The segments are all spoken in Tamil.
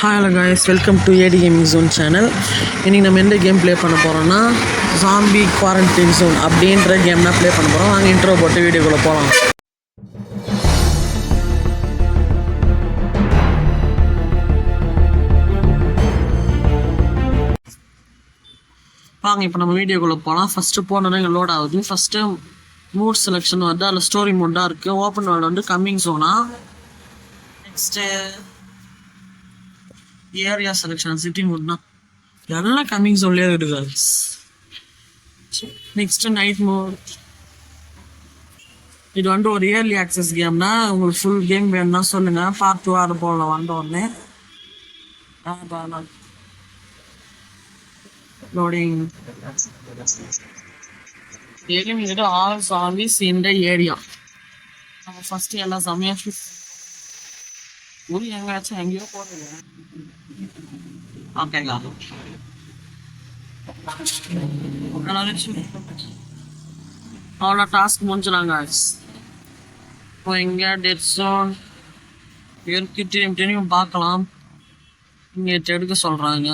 Hello guys, welcome to AD gaming zone channel. இன்றைக்கி நம்ம எந்த கேம் ப்ளே பண்ண போகிறோம்னா ஜாம்பி குவாரண்டைன் ஜோன் அப்படின்ற கேம் தான் ப்ளே பண்ண போகிறோம். வாங்க இன்ட்ரோ போட்டு வீடியோக்குள்ளே போகலாம். வாங்க இப்போ நம்ம வீடியோக்குள்ளே போகலாம். ஃபஸ்ட்டு போனோன்னா இங்கே லோட் ஆகுது. ஃபஸ்ட்டு மூட் செலெக்ஷன் வந்து அதில் ஸ்டோரி மூட்டாக இருக்குது. ஓப்பன் வேர்ல்டு வந்து கம்மிங் ஜோனா. நெக்ஸ்ட்டு ஏரியா செலெக்ஷன் சிட்டி மூட்னா எல்லாம் கம்மிங் ஜோன்லேயே இருக்குது. Next night mode. இது வந்து ஒரு இயர்லி ஆக்சஸ் கேம்னா உங்களுக்கு ஃபுல் கேம் வேணும்னா சொல்லுங்கள். பார்ட் 2 அது போடலாம் வந்த உடனே. Loading eliminate all zombies in the area. நம்ம ஃபஸ்ட்டு எல்லா சமயம் ஒரு எங்கேயாச்சும் எங்கேயோ போடுறது. ஓகேங்களா, அவ்வளோ டாஸ்க் முடிஞ்சுனாங்க. இப்போ இங்கே டெட் ஜோன் இருக்கு. திரும்பியும் பார்க்கலாம். இங்கே எடுக்க சொல்கிறாங்க.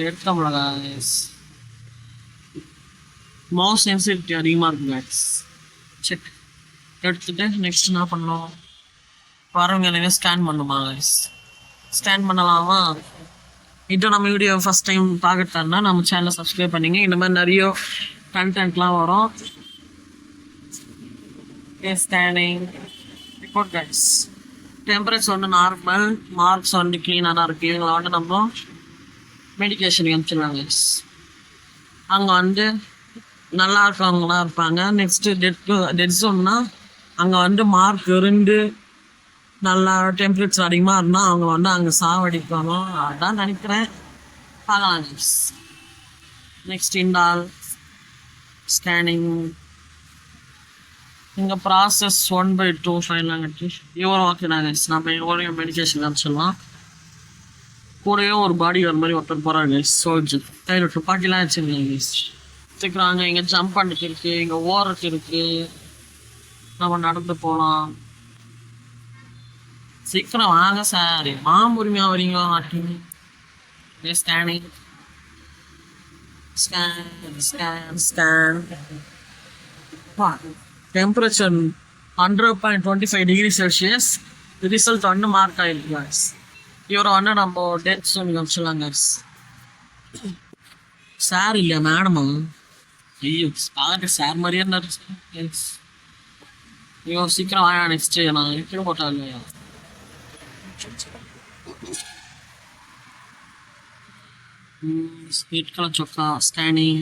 எடுக்க முடியல. மவுஸ் சென்சிட்டிவிட்டி அதிகமாக இருக்குங்க. செக் எடுத்துட்டு நெக்ஸ்ட் என்ன பண்ணலாம்? வரவங்க எல்லாமே ஸ்கேன் பண்ணுமா? ஸ்கேன் பண்ணலாமா? இது நம்ம வீடியோ ஃபஸ்ட் டைம் பார்க்கறதா நம்ம சேனலை சப்ஸ்கிரைப் பண்ணிங்க. இந்த மாதிரி நிறைய கண்டென்ட்லாம் வரும். Scanning report guys. டெம்பரேச்சர் வந்து நார்மல், மார்க்ஸ் வந்து க்ளீனாக தான் இருக்குது. இவங்களை வந்து நம்ம மெடிக்கேஷன் அனுப்பிச்சிடலாம் கைஸ். அங்கே வந்து நல்லா இருக்கவங்களாம் இருப்பாங்க. நெக்ஸ்ட்டு டெட் ஜோன்னா அங்கே வந்து மார்க் இருந்து நல்லா டெம்பரேச்சர் அதிகமாக இருந்தால் அவங்க வந்து அங்கே சாவடிக்கணும். அதான் நினைக்கிறேன். பார்க்கலாம். நெக்ஸ்ட் இண்டால் ஸ்கேனிங். இங்கே ப்ராசஸ் 1/2 ஃபைல்லாம் கட்டி இவரும் ஓகேனாங்க. நம்ம இவரையும் மெடிக்கேஷன் அனுப்பிச்சிடலாம். கூடவே ஒரு பாடி வர மாதிரி ஒருத்தர் போகிறாங்க. சோல்ஜர் கையில் துப்பாக்கிலாம் வச்சுருக்காங்க. வச்சுக்கிறாங்க. இங்கே ஜம்ப் பண்ணிட்டு இருக்குது, இங்கே ஓரத்து இருக்குது. நம்ம நடந்து போகலாம். சீக்கிரம் வாங்க சார், மாம்புரிமையாக வரீங்க. Scanning scan. Temperature 100.25 degree Celsius. Result வந்து மார்க் ஆகிருக்கு. இவரை வந்து நம்ம டெத் சொல்லி வச்சுலாங்க. சார் இல்லையா மேடமா? ஐயோ பார்க்க சார் மாதிரியே இருந்தார். ஐயோ சீக்கிரம் வாங்க. நெக்ஸ்ட் நான் எப்படி போட்டா இல்லையா? ஸ்வீட் கலர் சொக்கா. Scanning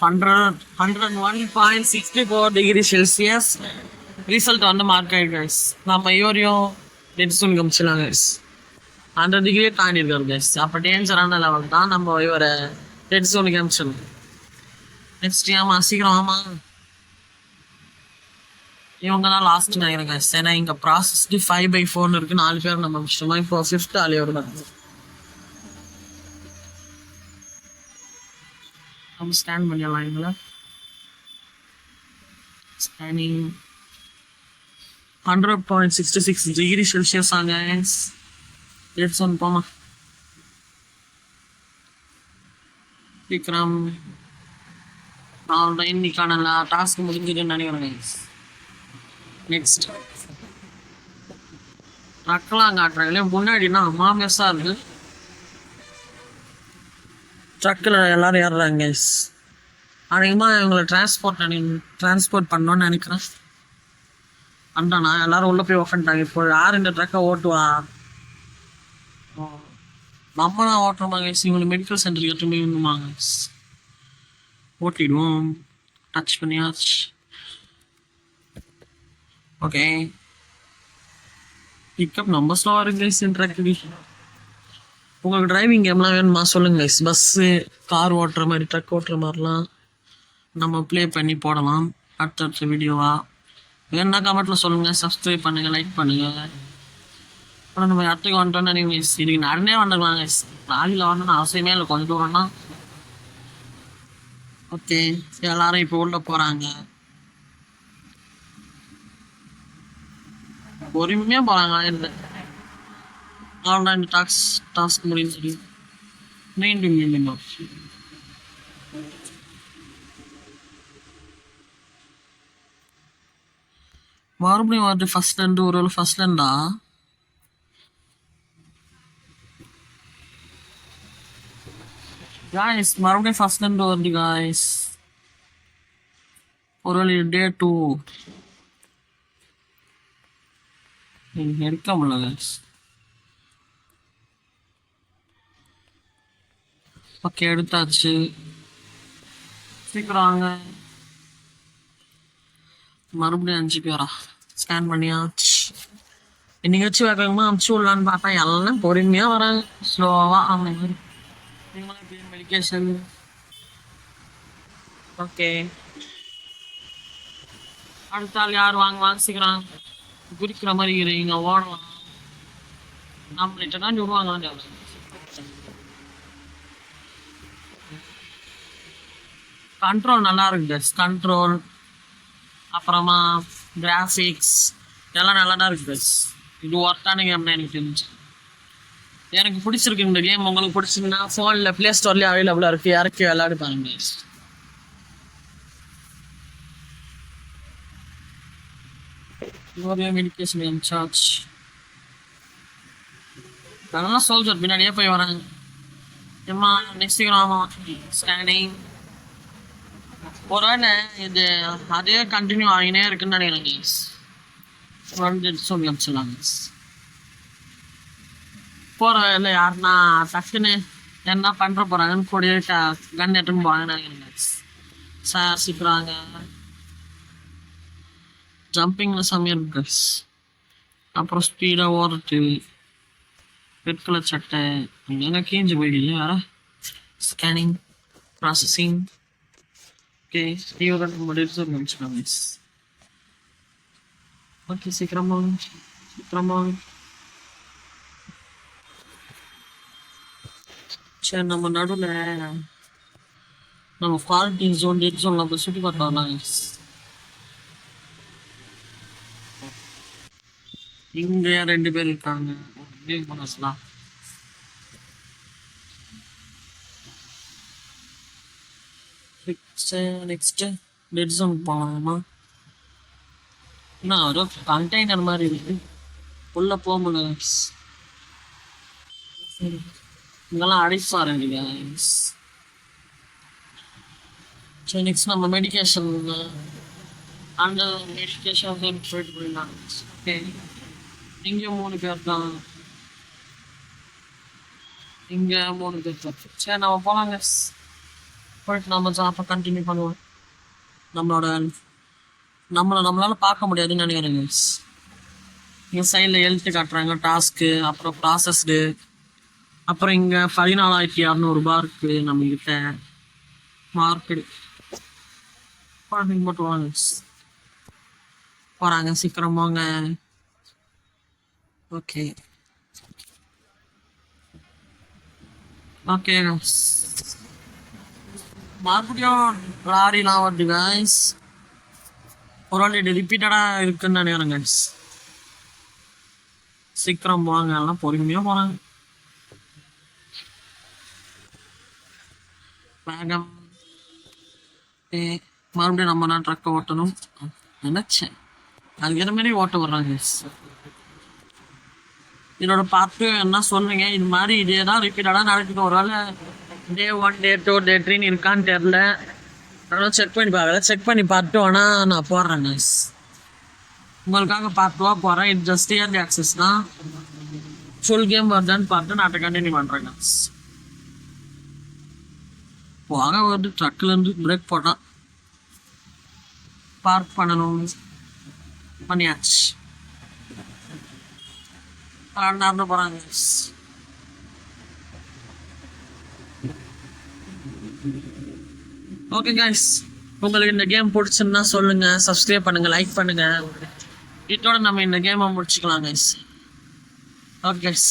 101.64 degree Celsius. ரிசல்ட் வந்து மார்க் ஆகிடுச்சு. நம்ம இவரையும் டெட் ஜோன் காமிச்சிடலாம் கைஸ். 100 டிகிரியே தாண்டிருக்காரு கைஸ். அப்போ டேஞ்சரான லெவல் தான். நம்ம இவரை டெட் ஜோன் காமிச்சிடலாம். நெக்ஸ்ட் ஆமாம் சீக்கிரம் ஆமா. இவங்க தான் லாஸ்ட் நினைக்கிறேன் கைஸ். ஏன்னா இங்கே ப்ராசஸ்க்கு 5/4 இருக்குது. 4 பேர் நம்ம முடிச்சிட்டோமா. இப்போ 5th ஆலியோட நம்ம ஸ்கேன் பண்ணிடலாம். இவங்கள ஸ்கேனிங் 100.66 டிகிரி செல்சியஸ் ஆங்க. டெட் ஜோன் போமா. விக்ரம் நான் இன்னைக்கான டாஸ்க் முடிஞ்சுதுன்னு நினைக்கிறேன் கைஸ். நெக்ஸ்ட் ட்ரக்லாம் காட்டுறாங்களே முன்னாடினா மாமேஸாக இருக்குது. ட்ரக்கில் எல்லோரும் ஏறுறாங்க கைஸ். அதிகமாக இவங்களை டிரான்ஸ்போர்ட் பண்ணோன்னு நினைக்கிறேன். அண்டாண்ணா எல்லோரும் உள்ளே போய் உக்காந்துட்டாங்க. இப்போ யார் இந்த ட்ரக்கை ஓட்டுவா? நம்ம தான் ஓட்டுறோமா கைஸ். இவங்களுக்கு மெடிக்கல் சென்டருக்கு எடுத்துமே வேணுமா கைஸ்? ஓட்டிடுவோம். டச் பண்ணியாச்சு. ஓகே பிக்கப் நம்ம ஸ்லோவாக இருக்கு கைஸ். ட்ரக்கு உங்களுக்கு டிரைவிங் கேம்லாம் வேணுமா சொல்லுங்க கைஸ். பஸ்ஸு கார் ஓட்டுற மாதிரி ட்ரக் ஓட்டுற மாதிரிலாம் நம்ம ப்ளே பண்ணி போடலாம் அடுத்த வீடியோவா. வேணுன்னா கமெண்ட்டில் சொல்லுங்கள். சப்ஸ்கிரைப் பண்ணுங்கள், லைக் பண்ணுங்கள். அப்புறம் நம்ம இடத்துக்கு வந்துட்டோன்னா நீங்கள் இதுக்கு நடனே வந்துடலாம் கைஸ். லாரியில் வரணும்னு அவசியமே இல்லை. கொஞ்சம் தூரம்னா ஓகே எல்லாரும் இப்போ உள்ள போகிறாங்க. பொறுமையாக போகிறாங்க இல்லை அவ்வளோதான் இந்த டாஸ்க் முடியும் சரி மீண்டும் மீண்டும் மறுபடியும் வந்து ஃபர்ஸ்ட்லேருந்து ஒரு வேளை ஃபர்ஸ்ட்லேருந்தா காய்ஸ் மறுபடியும் ஃபர்ஸ்ட்லேருந்து வருது காய்ஸ் ஒரு வேளை டே 2 எடுக்க முடியல காய்ஸ் ஓகே எடுத்தாச்சு சீக்கிரம் வாங்க மறுபடியும் 5 பேரா ஸ்கேன் பண்ணியாச்சு இன்னைக்கு வச்சு வேகமாக அமுச்சு விடலான்னு பார்த்தா எல்லாம் பொறுமையாக வராங்க ஸ்லோவாக அவங்க மெடிக்கேஷன் ஓகே அடுத்த ஆள் யார் வாங்க சீக்கிரம் குறிக்கிற மாதிரி இருக்கிறீங்க ஓடலாம் நம்மள்கிட்ட தான் விடுவாங்க கண்ட்ரோல் நல்லா இருக்கு கண்ட்ரோல் அப்புறமா கிராஃபிக்ஸ் எல்லாம் நல்லா தான் இருக்கு இது ஒர்த்தான கேம் தான் எனக்கு தெரிஞ்சு எனக்கு பிடிச்சிருக்கு இந்த கேம் உங்களுக்கு பிடிச்சிருந்தா ஃபோனில் ப்ளே ஸ்டோர்லேயே அவைலபிளாக இருக்குது இறக்கி விளையாடி பாருங்க மெடிக்கேஷன் சார்ஜ் நல்லா சோல்ஜர் பின்னாடியே போய் வராங்க ஏமா நெக்ஸ்ட் ஸ்கேனிங் ஒருவேளை இது அதே கண்டினியூ ஆகினே இருக்குன்னு நினைக்கிறேன் சொல்லி அனுப்பிச்சிடலாங்க போகிற வேலை யாருன்னா டக்குன்னு என்ன பண்ணுற போகிறாங்கன்னு கூடிய கன் எடுத்துன்னு போகிறாங்கன்னு நினைக்கிறேங்க சார் சீக்கிராங்க ஜம்பிங்கில் செம்மையாக இருக்கு அப்புறம் ஸ்பீடாக ஓடுறது ரெட் கலர் சட்டை அங்கே கீஞ்சு போயிடுது வேற ஸ்கேனிங் ப்ராசஸிங் ஓகே இவரோட முடிவு நினச்சிக்கோங்க ஓகே சீக்கிரமாக சரி நம்ம நடுவில் நம்ம குவாரண்டைன் ஜோன் டெட் ஜோன் நம்ம சுற்றி பார்க்கலாம் இங்கே 2 பேர் இருக்காங்க மனசுலாம் நெக்ஸ்ட் டெட் ஜோன் போகலாமா என்ன ஒரு கண்டெய்னர் மாதிரி இருக்கு உள்ள போக முடியல இங்கெல்லாம் அடிப்பாரு சரி நெக்ஸ்ட் நம்ம மெடிக்கேஷன் அந்த மெடிக்கேஷன் போயிட்டு போயிடலாம் ஓகே இங்கே 3 பேர் தான் இங்கே 3 பேர் தான் சரி நம்ம போகலாங்க போயிட்டு நம்ம ஜாப்பை கண்டினியூ பண்ணுவோம் நம்மளால பார்க்க முடியாதுன்னு நினைக்கிறேங்க இங்கே சைடில் எழுத்து காட்டுறாங்க டாஸ்க்கு அப்புறம் ப்ராசஸ்டு அப்புறம் இங்கே 14,600 ரூபாய் இருக்குது நம்மக்கிட்ட மார்க்கெட் போட்டு வாங்க போகிறாங்க சீக்கிரம் வாங்க ஓகே மறுபடியும் லாரிலாம் வருது கைஸ் ஒரு வாட்டி ரிப்பீட்டடாக இருக்குன்னு நினைக்கிறேன் கைஸ் சீக்கிரம் போவாங்க எல்லாம் பொறுமையாக போகிறாங்க வேகம் மறுபடியும் நம்ம நான் ட்ரக்கை ஓட்டணும் நினச்சேன் அதுக்கேற்ற மாதிரி ஓட்ட வர்றாங்க கைஸ் இதோட பார்த்து என்ன சொல்லுங்க இது மாதிரி இதே தான் ரிப்பீட்டடாக நடக்குது ஒரு வேளை டே 1 டே 2 டே 3 இருக்கான்னு தெரில அதனால் செக் பண்ணி பார்க்கல செக் பண்ணி பார்த்துட்டு வேணால் நான் போடுறேன் கைஸ் உங்களுக்காக பார்த்துவா போகிறேன் இது ஜஸ்ட் இயர்லி ஆக்சஸ் தான் ஃபுல் கேம் வருதான்னு பார்த்து நான் கண்டினியூ பண்ணுறேன் கைஸ் போக வருது ட்ரக்லேருந்து பிரேக் போட்டான் பார்க் பண்ணணும் பண்ணியாச்சு நடந்து போகிறாங்க ஓகே கைஸ் உங்களுக்கு இந்த கேம் பிடிச்சுன்னா சொல்லுங்கள் சப்ஸ்கிரைப் பண்ணுங்கள் லைக் பண்ணுங்கள் இதோட நம்ம இந்த கேமை முடிச்சுக்கலாம் கைஸ் ஓகே கைஸ்